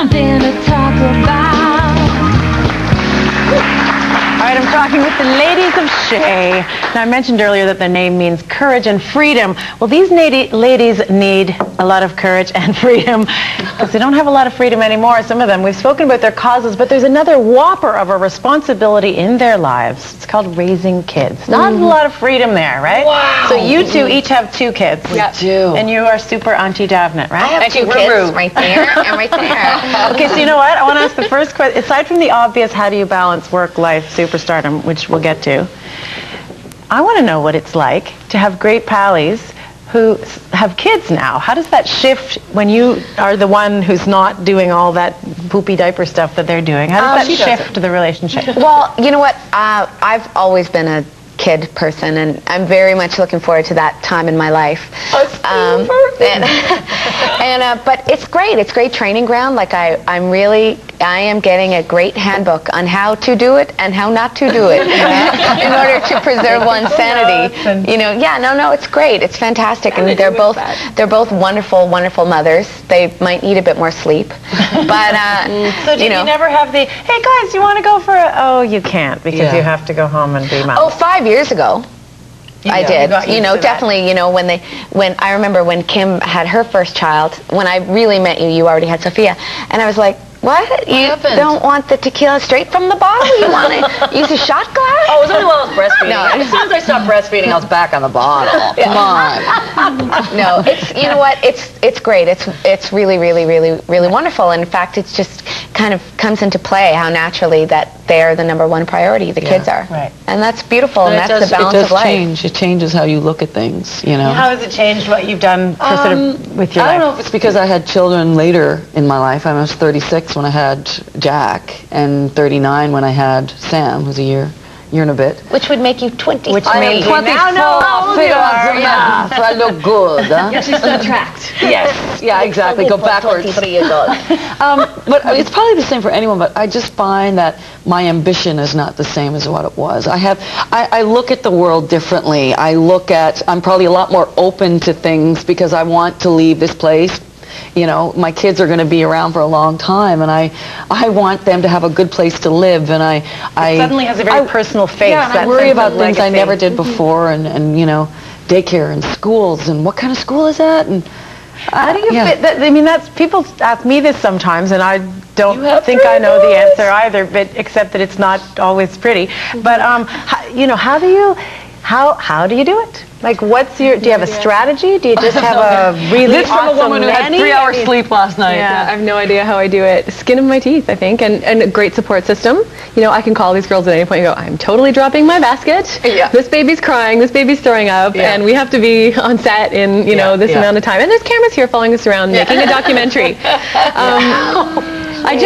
something to talk about. All right, I'm talking with the ladies of Shaye. Now, I mentioned earlier that their name means courage and freedom. Well, these ladies need a lot of courage and freedom because they don't have a lot of freedom anymore, some of them. We've spoken about their causes, but there's another whopper of a responsibility in their lives. It's called raising kids. Not a lot of freedom there, right? Wow. So you two each have 2 kids. We do. And you are super Auntie Damhnait, right? I have 2 kids right there and right there. Okay, so you know what? I want to ask the first question. Aside from the obvious, how do you balance work, life, superstardom, which we'll get to, I want to know what it's like to have great pallies who have kids now. How does that shift when you are the one who's not doing all that poopy diaper stuff that they're doing? How does that shift the relationship? Well, you know what? I've always been a kid person, and I'm very much looking forward to that time in my life. But it's great. It's great training ground. Like I am getting a great handbook on how to do it and how not to do it in order to preserve one's sanity. You know, no, it's great. It's fantastic, and they're both wonderful, wonderful mothers. They might need a bit more sleep, but so you never have the, hey guys, you want to go for a? Oh, you can't because you have to go home and be mom. Oh, 5 years ago. I did. You know, definitely, you know, when I remember when Kim had her first child, when I really met you, you already had Sophia, and I was like, what? You don't want the tequila straight from the bottle? You want to use a shot glass? Oh, it was only while I was breastfeeding. No. As soon as I stopped breastfeeding, I was back on the bottle. Come on. No, it's, you know what? It's great. It's really, really, really, really wonderful. And in fact, it's just kind of comes into play how naturally that they're the #1 priority. The kids are. Right. And that's beautiful. And that's the balance of life. It changes how you look at things. You know. How has it changed what you've done for sort of with your life? I don't know if it's because I had children later in my life. I was 36 when I had Jack, and 39 when I had Sam, who's a year and a bit. Which would make you 20. Which means now know how old you are. Yeah, so I look good. Huh? Yeah, she's still tracked. Yes. Yeah, exactly. Go backwards. 23 years old. But it's probably the same for anyone, but I just find that my ambition is not the same as what it was. I look at the world differently. I'm probably a lot more open to things because I want to leave this place. You know, my kids are going to be around for a long time, and I want them to have a good place to live, and it suddenly has a very personal face. Yeah, and I worry about things I never did before, and you know, daycare and schools, and what kind of school is that? And how do you fit that? I mean, people ask me this sometimes, and I don't think I know the answer either, but except that it's not always pretty. But you know, how do you do it? Like, do you have a strategy? Do you just have a really This from a woman who had 3 hours sleep last night. Yeah, I have no idea how I do it. Skin of my teeth, I think, and a great support system. You know, I can call these girls at any point and go, I'm totally dropping my basket. Yeah. This baby's crying, this baby's throwing up, and we have to be on set in, you know, this amount of time. And there's cameras here following us around making a documentary. I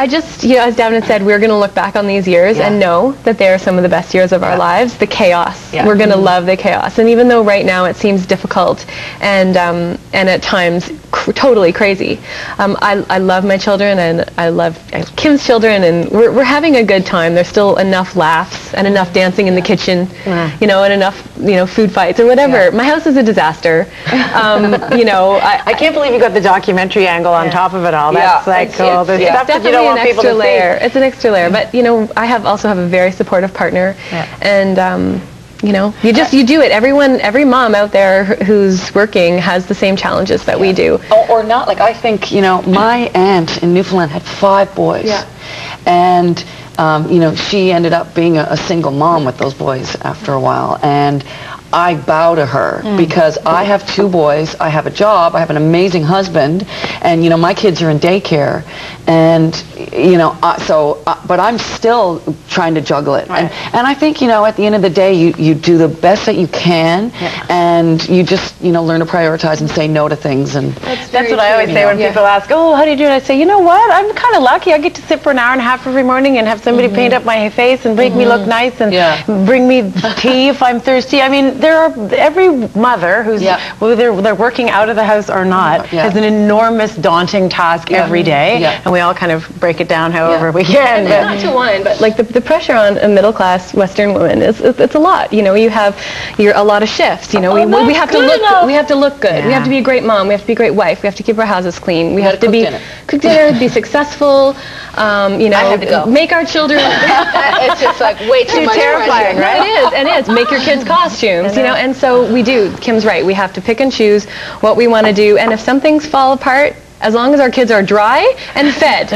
just, you know, as Damhnait said, we're going to look back on these years and know that they are some of the best years of our lives. The chaos. We're going to love the chaos. And even though right now it seems difficult and at times totally crazy, I love my children, and I love Kim's children, and we're having a good time. There's still enough laughs and enough dancing in the kitchen, you know, and enough, you know, food fights or whatever. My house is a disaster. You know, I can't believe you got the documentary angle on top of it all. That's like, there's stuff that you don't want people to see. It's an extra layer, but you know, I also have a very supportive partner, and you know, you do it. Every mom out there who's working has the same challenges that we do. Or not. Like, I think, you know, my aunt in Newfoundland had 5 boys, and you know, she ended up being a single mom with those boys after a while, and I bow to her because I have 2 boys, I have a job, I have an amazing husband, and you know, my kids are in daycare, and you know, but I'm still trying to juggle it, and I think, you know, at the end of the day, you do the best that you can, and you just, you know, learn to prioritize and say no to things. And that's what I always say when people ask, oh, how do you do it? I say, you know what, I'm kind of lucky. I get to sit for an hour and a half every morning and have somebody paint up my face and make me look nice and bring me tea if I'm thirsty. I mean, every mother who's whether they're working out of the house or not has an enormous daunting task every day, and we all kind of break it down however we can. And not to whine, but like the pressure on a middle class Western woman is it's a lot. You know, you have a lot of shifts. You know, we have to look we have to look good. We have to be a great mom. We have to be a great wife. We have to keep our houses clean. We have to cook dinner, be successful. You know, make our children. It's just like way too much terrifying, pressure. right? It is. Make your kids costumes, you know, and so we do. Kim's right. We have to pick and choose what we want to do, and if some things fall apart, as long as our kids are dry and fed.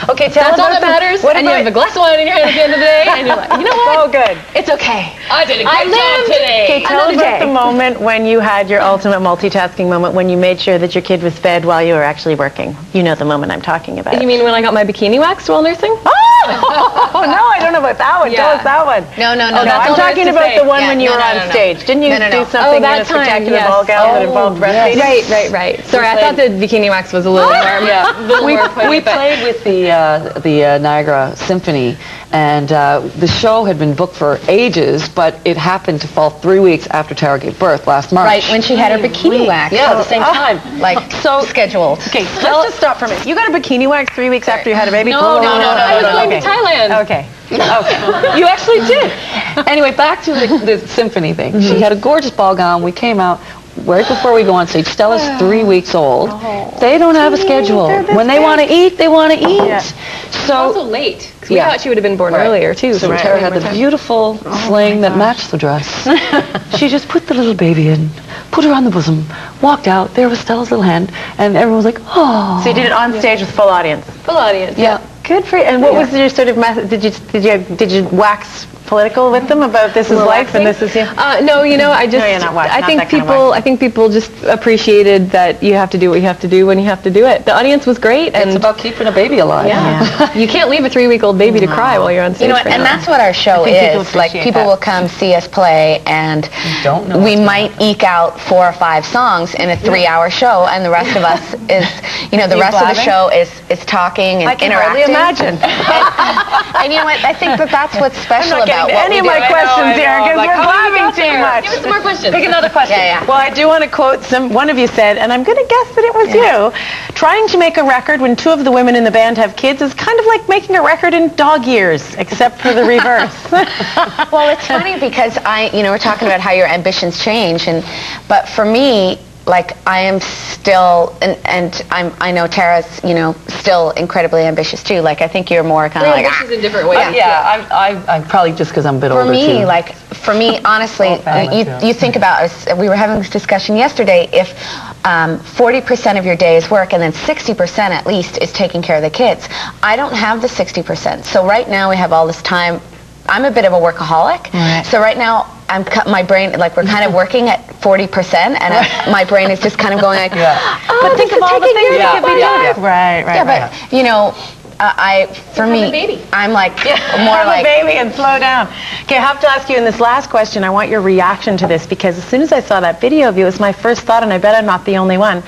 Okay, that's all that matters. And you have a glass of wine in your hand at the end of the day, and you're like, you know what? Oh, good. It's okay. I did a great job today. Okay, tell us about the moment when you had your ultimate multitasking moment, when you made sure that your kid was fed while you were actually working. You know the moment I'm talking about. You mean when I got my bikini waxed while nursing? Oh, no, I don't know about that one. Tell us that one. No. I'm talking about the one when you were on stage. Didn't you do something in a spectacular ball gown that involved breastfeeding? Right. Sorry, I thought the bikini wax was a little more. We played with the Niagara Symphony, and the show had been booked for ages, but it happened to fall 3 weeks after Tara gave birth last March. Right, when she had her bikini wax. Yeah, at the same time. Like, so scheduled. Okay, let's just stop for a minute. You got a bikini wax 3 weeks after you had a baby? No. I was going to Thailand. Okay. You actually did. Anyway, back to the symphony thing. She had a gorgeous ball gown. We came out right before we go on stage. Stella's 3 weeks old. They don't have a schedule. When they want to eat, they want to eat. Yeah. So also late. We thought she would have been born earlier too. So Tara had the beautiful sling that matched the dress. She just put the little baby in, put her on the bosom, walked out. There was Stella's little hand, and everyone was like, "Oh!" So you did it on stage with full audience. Full audience. Yeah. Good for you. And what was your sort of method? Did you wax political with them about this is life and this is you? No, you know, I think people just appreciated that you have to do what you have to do when you have to do it. The audience was great, and it's about keeping a baby alive. Yeah. You can't leave a 3-week-old baby to cry while you're on stage. You know, and that's what our show is. Like, people will come see us play, and we might eke out 4 or 5 songs in a 3-hour show, and the rest of us is, you know, the rest of the show is talking and interacting. I can hardly imagine. And you know what? I think that's what's special about what any of my questions here because we're blabbing too much. Give us some more questions. Pick another question. Yeah. Well, I do want to quote one of you said, and I'm going to guess that it was you. Trying to make a record when 2 of the women in the band have kids is kind of like making a record in dog years, except for the reverse. Well, it's funny because we're talking about how your ambitions change, but for me, like, I am still, and I know Tara's, still incredibly ambitious too. Like, I think you're more kind of like ambitious in different ways. I'm probably just because I'm a bit older too. For me, honestly, you think about us. We were having this discussion yesterday. If 40% of your day is work, and then 60% at least is taking care of the kids. I don't have the 60%. So right now we have all this time. I'm a bit of a workaholic. Right. So right now, my brain, like, we're kind of working at 40%, and my brain is just kind of going like, but think of all the things you could be doing. Right. Yeah, but, for me, I'm like, more like... a baby and slow down. Okay, I have to ask you in this last question, I want your reaction to this, because as soon as I saw that video of you, it was my first thought, and I bet I'm not the only one.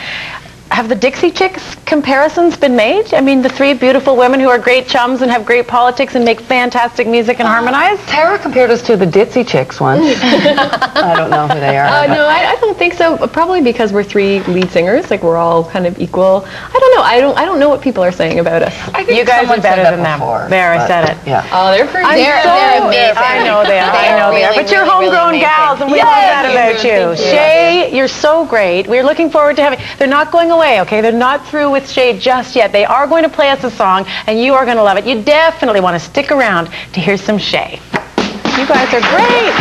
Have the Dixie Chicks comparisons been made? I mean, the 3 beautiful women who are great chums and have great politics and make fantastic music and harmonize? Tara compared us to the Ditsy Chicks once. I don't know who they are. No, I don't think so. Probably because we're 3 lead singers. Like, we're all kind of equal. I don't know. I don't know what people are saying about us. I think you guys are better than them. There, I said it. Yeah. Oh, they're pretty. They're amazing. I know they are. But you're homegrown gals, and we love that about you. Shaye, you're so great. We're looking forward to having. They're not going away. Okay, they're not through with Shaye just yet. They are going to play us a song, and you are going to love it. You definitely want to stick around to hear some Shaye. You guys are great.